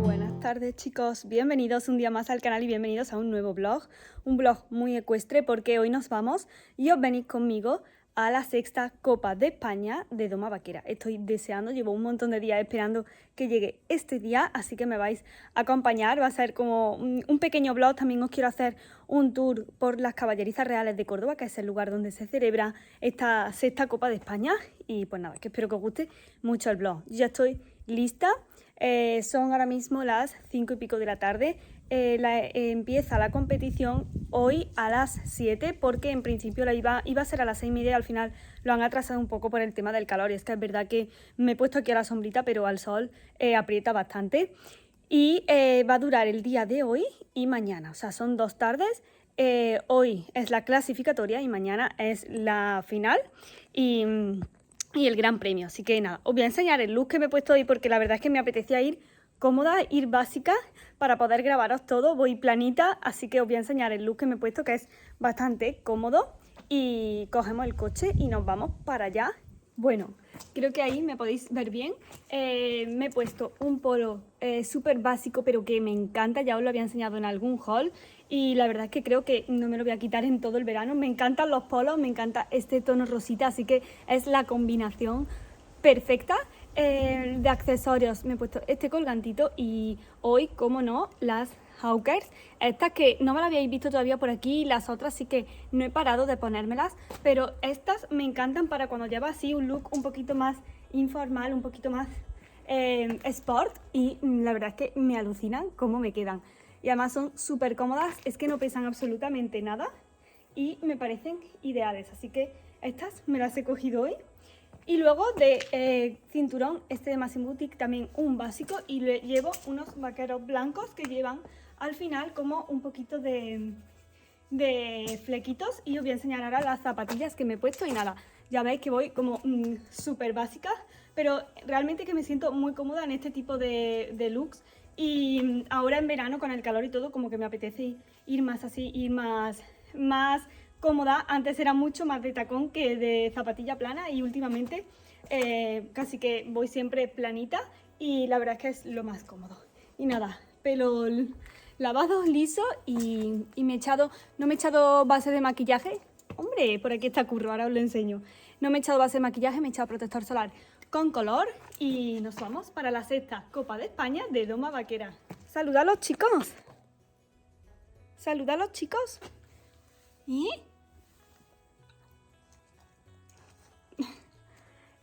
Buenas tardes chicos, bienvenidos un día más al canal y bienvenidos a un nuevo vlog. Un vlog muy ecuestre porque hoy nos vamos y os venís conmigo a la sexta Copa de España de Doma Vaquera. Estoy deseando, llevo un montón de días esperando que llegue este día, así que me vais a acompañar. Va a ser como un pequeño vlog. También os quiero hacer un tour por las Caballerizas Reales de Córdoba, que es el lugar donde se celebra esta sexta Copa de España. Y pues nada, que espero que os guste mucho el vlog. Yo ya estoy lista. Son ahora mismo las 5 y pico de la tarde. Empieza la competición hoy a las 7 porque en principio iba a ser a las 6:30 y al final lo han atrasado un poco por el tema del calor. Y es que es verdad que me he puesto aquí a la sombrita, pero al sol aprieta bastante. Y va a durar el día de hoy y mañana, o sea, son 2 tardes. Hoy es la clasificatoria y mañana es la final y el gran premio. Así que nada, os voy a enseñar el look que me he puesto hoy porque la verdad es que me apetecía ir cómoda, ir básica para poder grabaros todo. Voy planita, así que os voy a enseñar el look que me he puesto, que es bastante cómodo. Y cogemos el coche y nos vamos para allá. Bueno, creo que ahí me podéis ver bien. Me he puesto un polo súper básico, pero que me encanta. Ya os lo había enseñado en algún haul. Y la verdad es que creo que no me lo voy a quitar en todo el verano. Me encantan los polos, me encanta este tono rosita, así que es la combinación perfecta. De accesorios me he puesto este colgantito y hoy, como no, las Hawkers, estas que no me las habíais visto todavía por aquí, las otras sí que no he parado de ponérmelas, pero estas me encantan para cuando lleva así un look un poquito más informal, un poquito más sport, y la verdad es que me alucinan cómo me quedan. Y además son súper cómodas, es que no pesan absolutamente nada y me parecen ideales, así que estas me las he cogido hoy. Y luego de cinturón, este de Massimo Boutique, también un básico, y llevo unos vaqueros blancos que llevan al final como un poquito de flequitos. Y os voy a enseñar ahora las zapatillas que me he puesto y nada, ya veis que voy como súper básica, pero realmente que me siento muy cómoda en este tipo de looks. Y ahora en verano con el calor y todo, como que me apetece ir más así, ir más cómoda. Antes era mucho más de tacón que de zapatilla plana y últimamente casi que voy siempre planita y la verdad es que es lo más cómodo. Y nada, pelo lavado, liso y me he echado, no me he echado base de maquillaje. Hombre, por aquí está Curro, ahora os lo enseño. No me he echado base de maquillaje, me he echado protector solar con color y nos vamos para la sexta Copa de España de Doma Vaquera. ¡Saluda a los chicos! ¡Saluda a los chicos! ¿Y?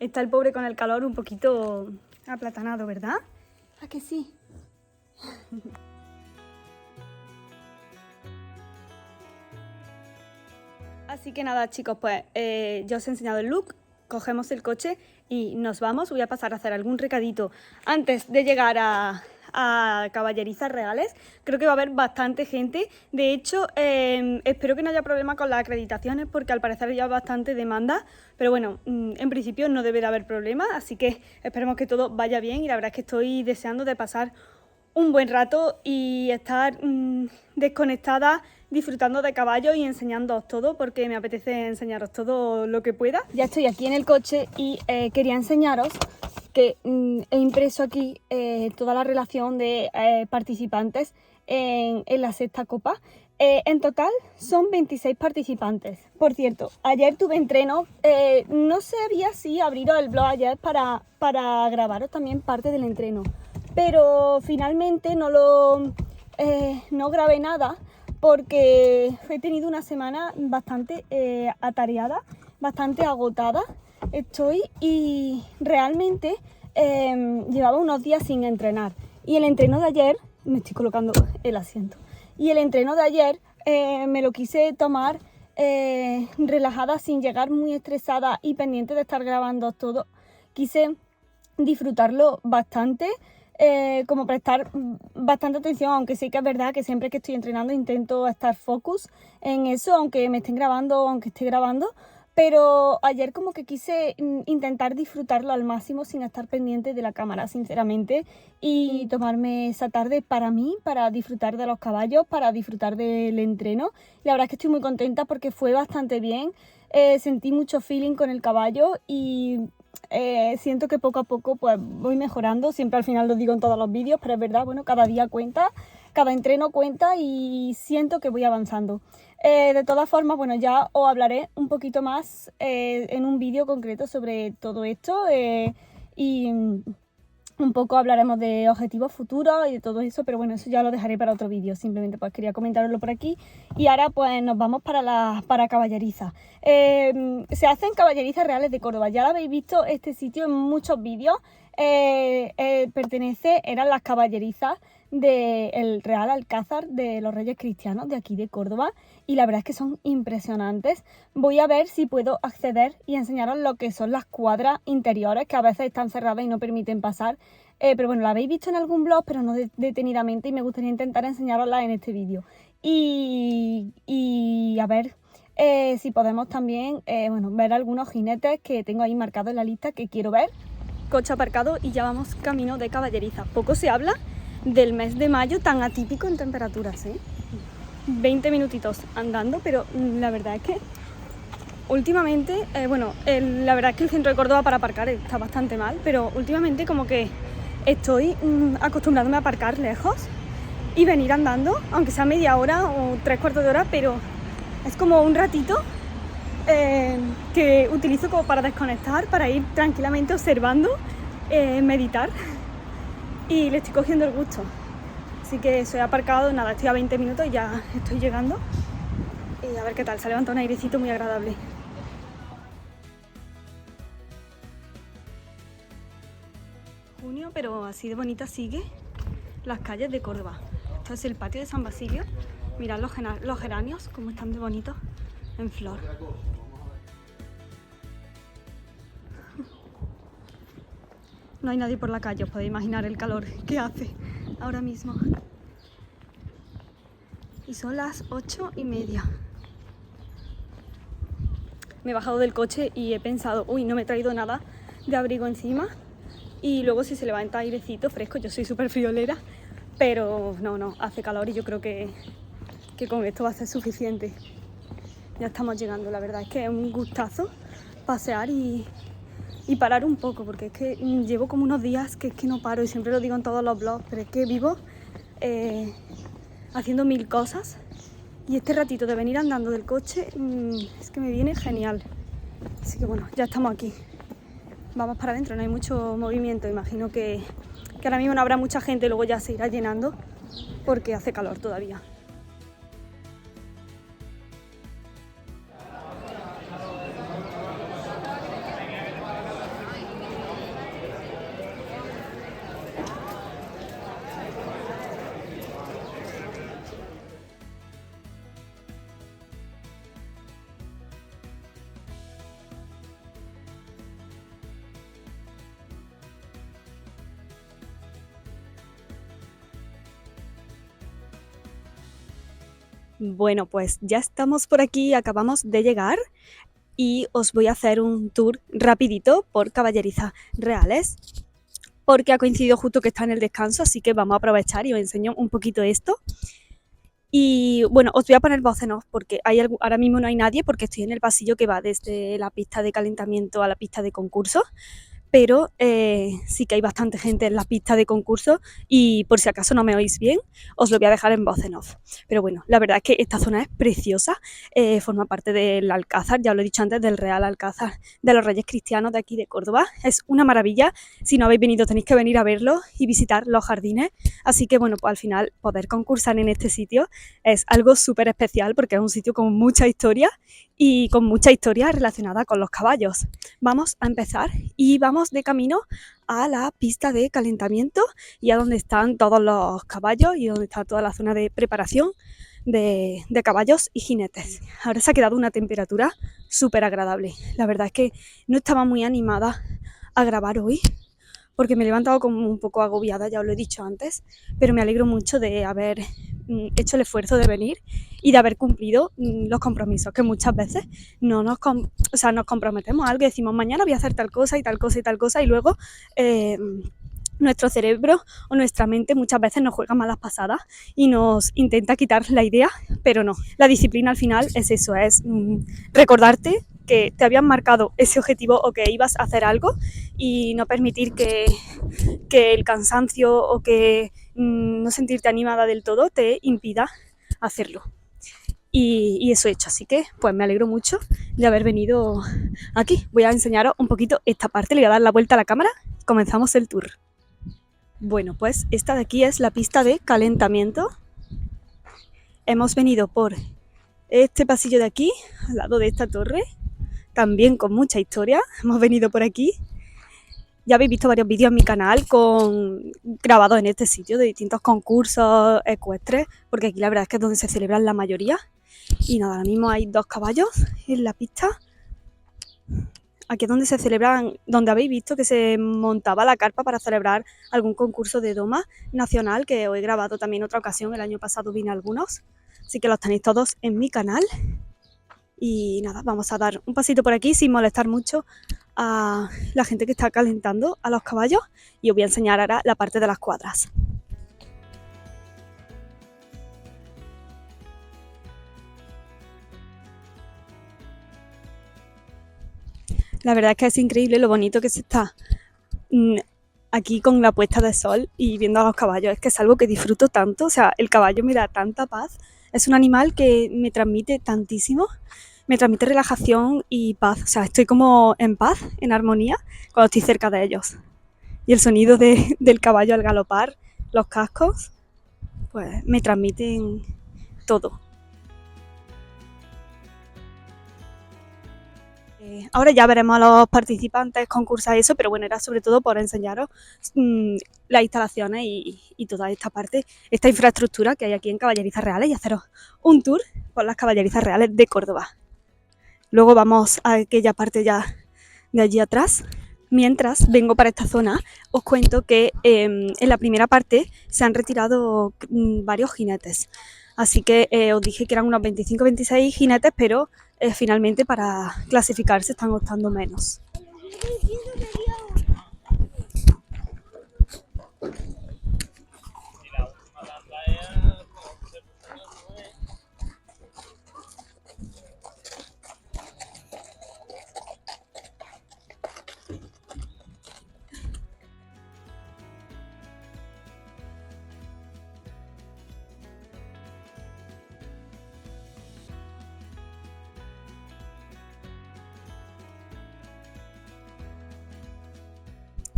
Está el pobre con el calor un poquito aplatanado, ¿verdad? ¿A que sí? Así que nada, chicos, pues ya os he enseñado el look. Cogemos el coche y nos vamos. Voy a pasar a hacer algún recadito antes de llegar a Caballerizas Reales. Creo que va a haber bastante gente. De hecho, espero que no haya problema con las acreditaciones porque al parecer ya hay bastante demanda. Pero bueno, en principio no debe de haber problema. Así que esperemos que todo vaya bien. Y la verdad es que estoy deseando de pasar un buen rato y estar desconectada, disfrutando de caballos y enseñándoos todo, porque me apetece enseñaros todo lo que pueda. Ya estoy aquí en el coche y quería enseñaros que he impreso aquí toda la relación de participantes en la sexta copa. En total son 26 participantes. Por cierto, ayer tuve entreno, no sabía si abriros el blog ayer para grabaros también parte del entreno, pero finalmente no grabé nada porque he tenido una semana bastante atareada, bastante agotada estoy y realmente llevaba unos días sin entrenar. Y el entreno de ayer, me estoy colocando el asiento, y el entreno de ayer me lo quise tomar relajada, sin llegar muy estresada y pendiente de estar grabando todo. Quise disfrutarlo bastante, como prestar bastante atención, aunque sí que es verdad que siempre que estoy entrenando intento estar focus en eso, aunque me estén grabando, aunque esté grabando, pero ayer como que quise intentar disfrutarlo al máximo sin estar pendiente de la cámara, sinceramente, y tomarme esa tarde para mí, para disfrutar de los caballos, para disfrutar del entreno. La verdad es que estoy muy contenta porque fue bastante bien, sentí mucho feeling con el caballo y siento que poco a poco pues voy mejorando. Siempre al final lo digo en todos los vídeos, pero es verdad, bueno, cada día cuenta, cada entreno cuenta y siento que voy avanzando. De todas formas, bueno, ya os hablaré un poquito más en un vídeo concreto sobre todo esto y un poco hablaremos de objetivos futuros y de todo eso, pero bueno, eso ya lo dejaré para otro vídeo. Simplemente pues quería comentaroslo por aquí y ahora pues nos vamos para Caballeriza. Se hacen caballerizas reales de Córdoba, ya lo habéis visto este sitio en muchos vídeos. Eran las caballerizas del Real Alcázar de los Reyes Cristianos de aquí de Córdoba y la verdad es que son impresionantes. Voy a ver si puedo acceder y enseñaros lo que son las cuadras interiores, que a veces están cerradas y no permiten pasar, pero bueno, la habéis visto en algún blog, pero no detenidamente, y me gustaría intentar enseñarosla en este vídeo y a ver si podemos también bueno, ver algunos jinetes que tengo ahí marcados en la lista que quiero ver. Coche aparcado y ya vamos camino de Caballeriza. Poco se habla del mes de mayo tan atípico en temperaturas, 20 minutitos andando, pero la verdad es que últimamente, la verdad es que el centro de Córdoba para aparcar está bastante mal, pero últimamente como que estoy acostumbrándome a aparcar lejos y venir andando, aunque sea media hora o 3/4 de hora, pero es como un ratito que utilizo como para desconectar, para ir tranquilamente observando, meditar, y le estoy cogiendo el gusto. Así que eso, he aparcado, nada, estoy a 20 minutos y ya estoy llegando. Y a ver qué tal, se levanta un airecito muy agradable. Junio, pero así de bonita sigue las calles de Córdoba. Esto es el patio de San Basilio. Mirad los geranios, como están de bonitos en flor. No hay nadie por la calle, os podéis imaginar el calor que hace ahora mismo. Y son las 8:30. Me he bajado del coche y he pensado, uy, no me he traído nada de abrigo encima. Y luego si se levanta airecito fresco, yo soy súper friolera, pero no, hace calor y yo creo que con esto va a ser suficiente. Ya estamos llegando, la verdad es que es un gustazo pasear y parar un poco, porque es que llevo como unos días que es que no paro y siempre lo digo en todos los vlogs, pero es que vivo haciendo mil cosas y este ratito de venir andando del coche es que me viene genial. Así que bueno, ya estamos aquí. Vamos para adentro, no hay mucho movimiento, imagino que ahora mismo no habrá mucha gente, luego ya se irá llenando porque hace calor todavía. Bueno, pues ya estamos por aquí, acabamos de llegar y os voy a hacer un tour rapidito por Caballeriza Reales porque ha coincidido justo que está en el descanso, así que vamos a aprovechar y os enseño un poquito esto. Y bueno, os voy a poner voz en off porque ahora mismo no hay nadie porque estoy en el pasillo que va desde la pista de calentamiento a la pista de concurso, pero sí que hay bastante gente en la pista de concurso y por si acaso no me oís bien, os lo voy a dejar en voz en off. Pero bueno, la verdad es que esta zona es preciosa, forma parte del Alcázar, ya lo he dicho antes, del Real Alcázar de los Reyes Cristianos de aquí de Córdoba. Es una maravilla, si no habéis venido tenéis que venir a verlo y visitar los jardines, así que bueno, pues al final poder concursar en este sitio es algo súper especial porque es un sitio con mucha historia y con mucha historia relacionada con los caballos. Vamos a empezar y vamos de camino a la pista de calentamiento y a donde están todos los caballos y donde está toda la zona de preparación de caballos y jinetes. Ahora se ha quedado una temperatura súper agradable. La verdad es que no estaba muy animada a grabar hoy porque me he levantado como un poco agobiada, ya os lo he dicho antes, pero me alegro mucho de haber hecho el esfuerzo de venir y de haber cumplido los compromisos, que muchas veces no nos, o sea, nos comprometemos a algo y decimos mañana voy a hacer tal cosa y tal cosa y tal cosa y luego nuestro cerebro o nuestra mente muchas veces nos juega malas pasadas y nos intenta quitar la idea, pero no. La disciplina al final es eso, es recordarte que te habían marcado ese objetivo o que ibas a hacer algo y no permitir que el cansancio o que no sentirte animada del todo te impida hacerlo. Y eso he hecho, así que pues me alegro mucho de haber venido aquí. Voy a enseñaros un poquito esta parte, le voy a dar la vuelta a la cámara y comenzamos el tour. Bueno, pues esta de aquí es la pista de calentamiento. Hemos venido por este pasillo de aquí, al lado de esta torre, también con mucha historia. Hemos venido por aquí. Ya habéis visto varios vídeos en mi canal grabados en este sitio de distintos concursos ecuestres, porque aquí la verdad es que es donde se celebran la mayoría. Y nada, ahora mismo hay 2 caballos en la pista. Aquí es donde se celebran, donde habéis visto que se montaba la carpa para celebrar algún concurso de doma nacional, que os he grabado también en otra ocasión, el año pasado vine algunos, así que los tenéis todos en mi canal. Y nada, vamos a dar un pasito por aquí sin molestar mucho a la gente que está calentando a los caballos y os voy a enseñar ahora la parte de las cuadras. La verdad es que es increíble lo bonito que se está aquí con la puesta de sol y viendo a los caballos. Es que es algo que disfruto tanto, o sea, el caballo me da tanta paz. Es un animal que me transmite tantísimo, me transmite relajación y paz. O sea, estoy como en paz, en armonía, cuando estoy cerca de ellos. Y el sonido del caballo al galopar, los cascos, pues me transmiten todo. Ahora ya veremos a los participantes, concursar y eso, pero bueno, era sobre todo por enseñaros las instalaciones y toda esta parte, esta infraestructura que hay aquí en Caballerizas Reales y haceros un tour por las Caballerizas Reales de Córdoba. Luego vamos a aquella parte ya de allí atrás. Mientras vengo para esta zona, os cuento que en la primera parte se han retirado varios jinetes. Así que os dije que eran unos 25-26 jinetes, pero finalmente para clasificarse están optando menos.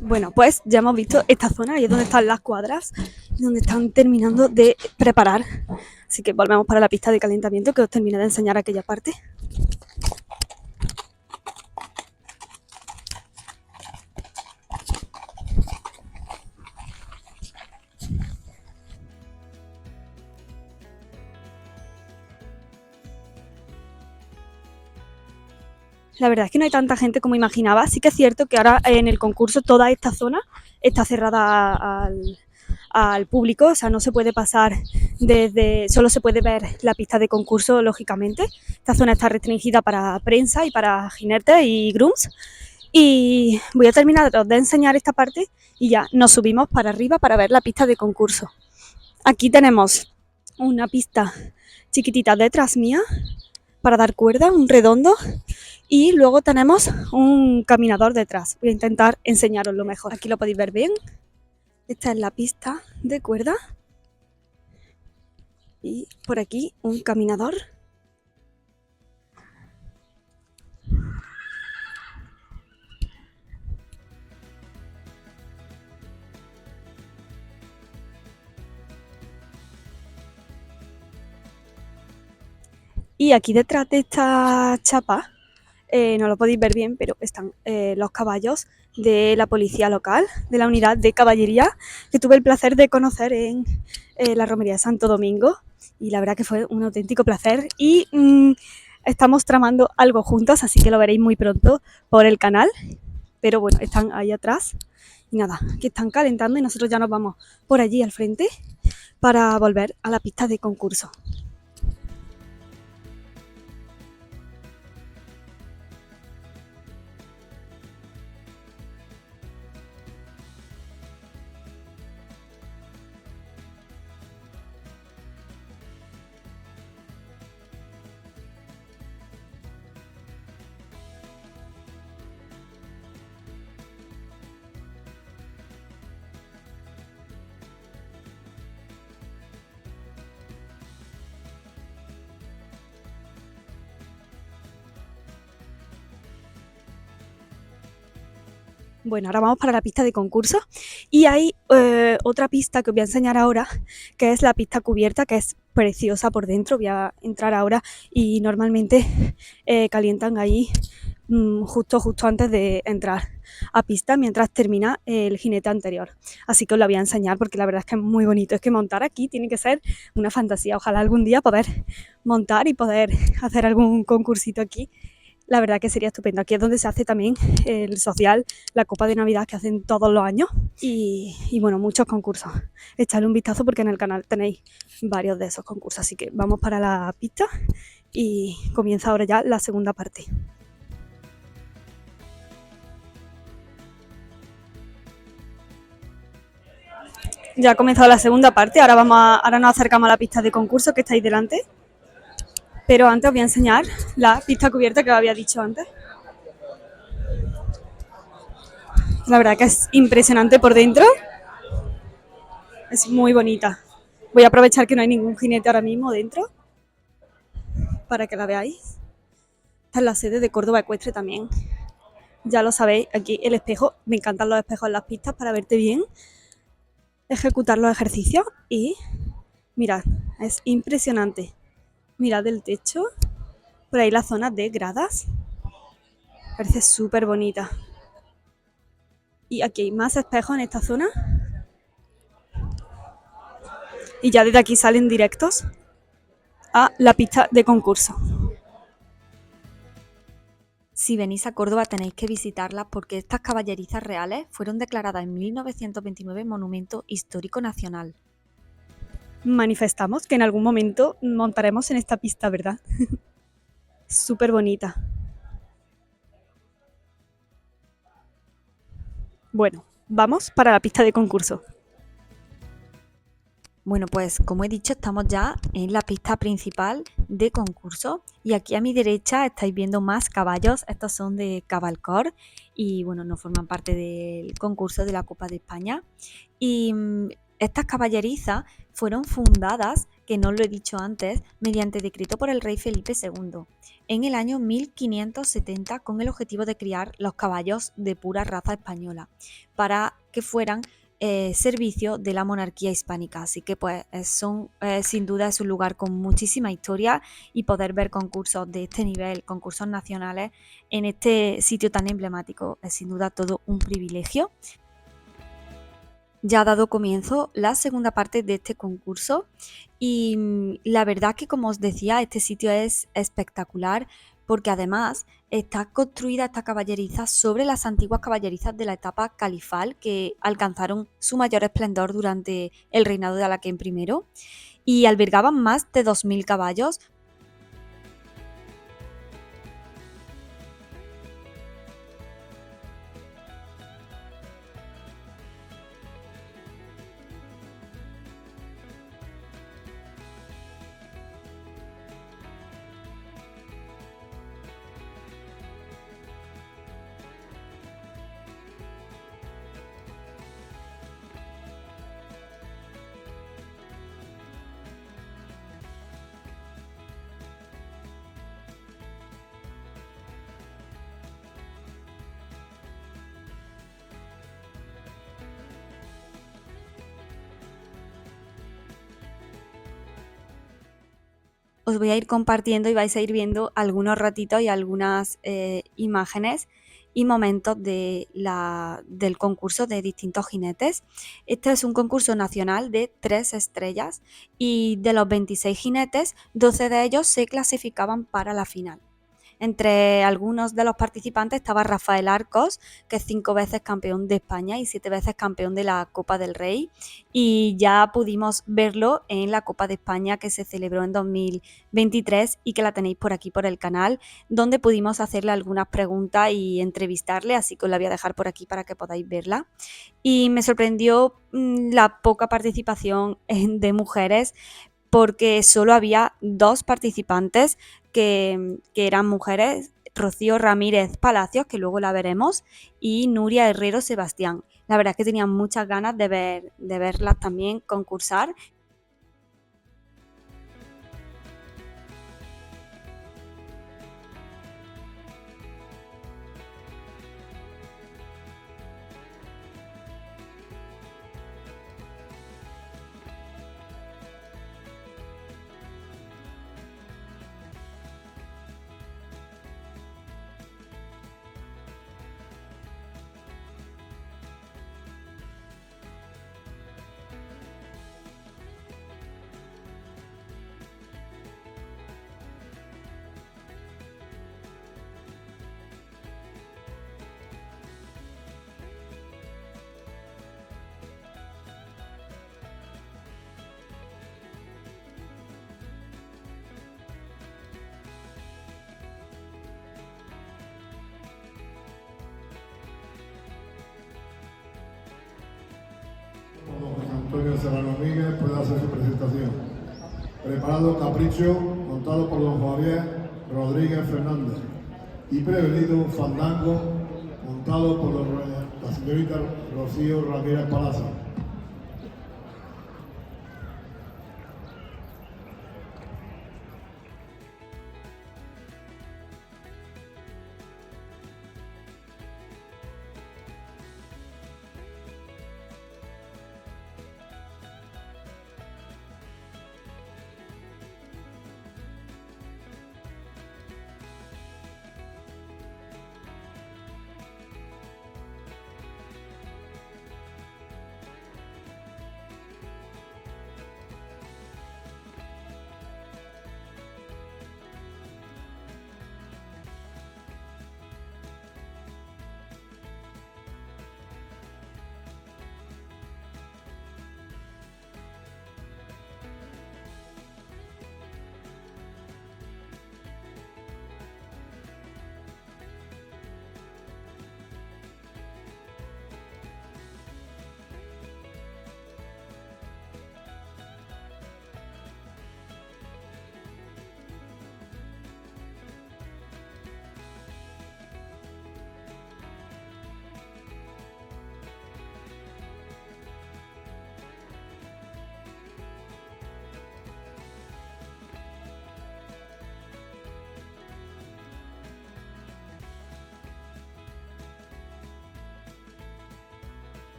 Bueno, pues ya hemos visto esta zona, ahí es donde están las cuadras, donde están terminando de preparar. Así que volvemos para la pista de calentamiento, que os terminé de enseñar aquella parte. La verdad es que no hay tanta gente como imaginaba. Sí que es cierto que ahora en el concurso toda esta zona está cerrada al público, o sea, no se puede pasar solo se puede ver la pista de concurso, lógicamente. Esta zona está restringida para prensa y para jinetes y grooms. Y voy a terminar de enseñar esta parte y ya nos subimos para arriba para ver la pista de concurso. Aquí tenemos una pista chiquitita detrás mía para dar cuerda, un redondo. Y luego tenemos un caminador detrás. Voy a intentar enseñaroslo mejor. Aquí lo podéis ver bien. Esta es la pista de cuerda. Y por aquí un caminador. Y aquí detrás de esta chapa, no lo podéis ver bien, pero están los caballos de la policía local, de la unidad de caballería, que tuve el placer de conocer en la romería de Santo Domingo. Y la verdad que fue un auténtico placer. Y estamos tramando algo juntos, así que lo veréis muy pronto por el canal. Pero bueno, están ahí atrás. Y nada, que están calentando y nosotros ya nos vamos por allí al frente para volver a la pista de concurso. Bueno, ahora vamos para la pista de concurso y hay otra pista que os voy a enseñar ahora, que es la pista cubierta, que es preciosa por dentro. Voy a entrar ahora y normalmente calientan ahí justo antes de entrar a pista mientras termina el jinete anterior. Así que os la voy a enseñar porque la verdad es que es muy bonito. Es que montar aquí tiene que ser una fantasía. Ojalá algún día poder montar y poder hacer algún concursito aquí. La verdad que sería estupendo. Aquí es donde se hace también el social, la Copa de Navidad que hacen todos los años y bueno, muchos concursos. Echadle un vistazo porque en el canal tenéis varios de esos concursos. Así que vamos para la pista y comienza ahora ya la segunda parte. Ya ha comenzado la segunda parte, ahora nos acercamos a la pista de concurso que está ahí delante. Pero antes os voy a enseñar la pista cubierta que os había dicho antes. La verdad que es impresionante por dentro. Es muy bonita. Voy a aprovechar que no hay ningún jinete ahora mismo dentro para que la veáis. Esta es la sede de Córdoba Ecuestre también. Ya lo sabéis, aquí el espejo. Me encantan los espejos en las pistas para verte bien, ejecutar los ejercicios y mirad, es impresionante. Mirad el techo, por ahí la zona de gradas. Parece súper bonita. Y aquí hay más espejos en esta zona. Y ya desde aquí salen directos a la pista de concurso. Si venís a Córdoba tenéis que visitarlas porque estas caballerizas reales fueron declaradas en 1929 Monumento Histórico Nacional. Manifestamos que en algún momento montaremos en esta pista, ¿verdad? Súper bonita. Bueno, vamos para la pista de concurso. Bueno, pues como he dicho, estamos ya en la pista principal de concurso y aquí a mi derecha estáis viendo más caballos. Estos son de Cabalcor y bueno, no forman parte del concurso de la Copa de España. Y estas caballerizas fueron fundadas, que no lo he dicho antes, mediante decreto por el rey Felipe II en el año 1570 con el objetivo de criar los caballos de pura raza española para que fueran servicio de la monarquía hispánica. Así que pues sin duda es un lugar con muchísima historia y poder ver concursos de este nivel, concursos nacionales en este sitio tan emblemático es sin duda todo un privilegio. Ya ha dado comienzo la segunda parte de este concurso y la verdad que, como os decía, este sitio es espectacular porque además está construida esta caballeriza sobre las antiguas caballerizas de la etapa califal que alcanzaron su mayor esplendor durante el reinado de Alaquén I y albergaban más de 2000 caballos. Os voy a ir compartiendo y vais a ir viendo algunos ratitos y algunas imágenes y momentos del concurso de distintos jinetes. Este es un concurso nacional de 3 estrellas y de los 26 jinetes, 12 de ellos se clasificaban para la final. Entre algunos de los participantes estaba Rafael Arcos, que es 5 veces campeón de España y 7 veces campeón de la Copa del Rey, y ya pudimos verlo en la Copa de España que se celebró en 2023 y que la tenéis por aquí por el canal, donde pudimos hacerle algunas preguntas y entrevistarle, así que os la voy a dejar por aquí para que podáis verla. Y me sorprendió la poca participación de mujeres, porque solo había 2 participantes que eran mujeres: Rocío Ramírez Palacios, que luego la veremos, y Nuria Herrero Sebastián. La verdad es que tenía muchas ganas de verlas también concursar. José Antonio Serrano Miguel puede hacer su presentación. Preparado Capricho, montado por don Javier Rodríguez Fernández. Y prevenido Fandango, montado por la señorita Rocío Ramírez Palacio.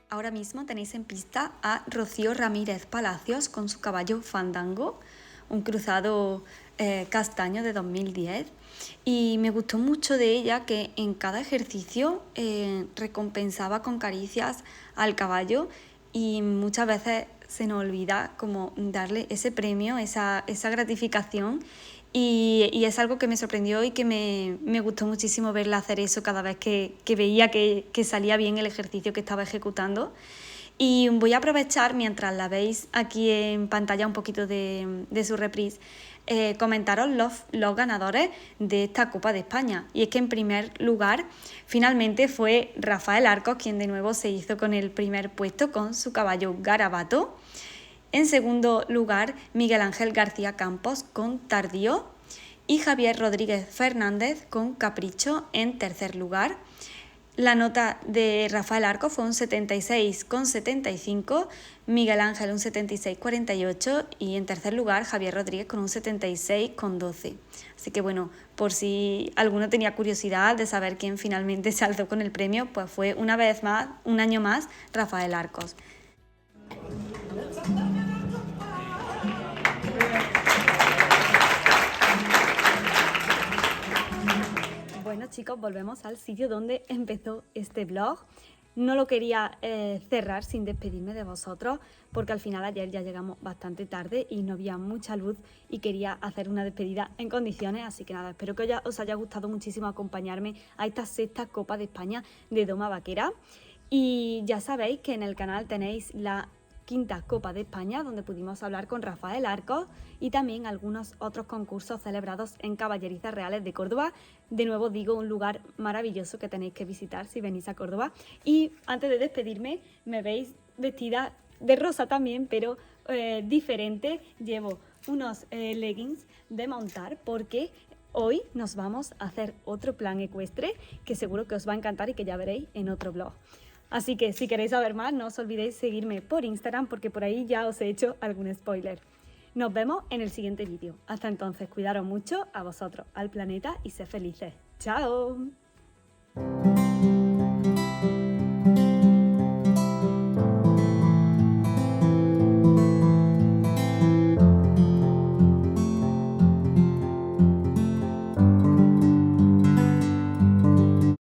Ahora mismo tenéis en pista a Rocío Ramírez Palacios con su caballo Fandango, un cruzado castaño de 2010. Y me gustó mucho de ella que en cada ejercicio recompensaba con caricias al caballo, y muchas veces se nos olvida como darle ese premio, esa gratificación. Y es algo que me sorprendió y que me gustó muchísimo verla hacer eso cada vez que veía que salía bien el ejercicio que estaba ejecutando. Y voy a aprovechar, mientras la veis aquí en pantalla un poquito de su reprise, comentaros los ganadores de esta Copa de España. Y es que en primer lugar finalmente fue Rafael Arcos, quien de nuevo se hizo con el primer puesto con su caballo Garabato. En segundo lugar, Miguel Ángel García Campos con Tardío y Javier Rodríguez Fernández con Capricho en tercer lugar. La nota de Rafael Arcos fue un 76,75, Miguel Ángel un 76,48 y en tercer lugar Javier Rodríguez con un 76,12. Así que bueno, por si alguno tenía curiosidad de saber quién finalmente se alzó con el premio, pues fue una vez más, un año más, Rafael Arcos. Bueno chicos, volvemos al sitio donde empezó este vlog. No lo quería cerrar sin despedirme de vosotros porque al final ayer ya llegamos bastante tarde y no había mucha luz y quería hacer una despedida en condiciones, así que nada, espero que os haya gustado muchísimo acompañarme a esta sexta Copa de España de Doma Vaquera. Y ya sabéis que en el canal tenéis la quinta Copa de España, donde pudimos hablar con Rafael Arcos, y también algunos otros concursos celebrados en Caballerizas Reales de Córdoba. De nuevo digo, un lugar maravilloso que tenéis que visitar si venís a Córdoba. Y antes de despedirme, me veis vestida de rosa también, pero diferente. Llevo unos leggings de montar porque hoy nos vamos a hacer otro plan ecuestre que seguro que os va a encantar y que ya veréis en otro vlog. Así que si queréis saber más, no os olvidéis seguirme por Instagram porque por ahí ya os he hecho algún spoiler. Nos vemos en el siguiente vídeo. Hasta entonces, cuidaros mucho, a vosotros, al planeta y sed felices. ¡Chao!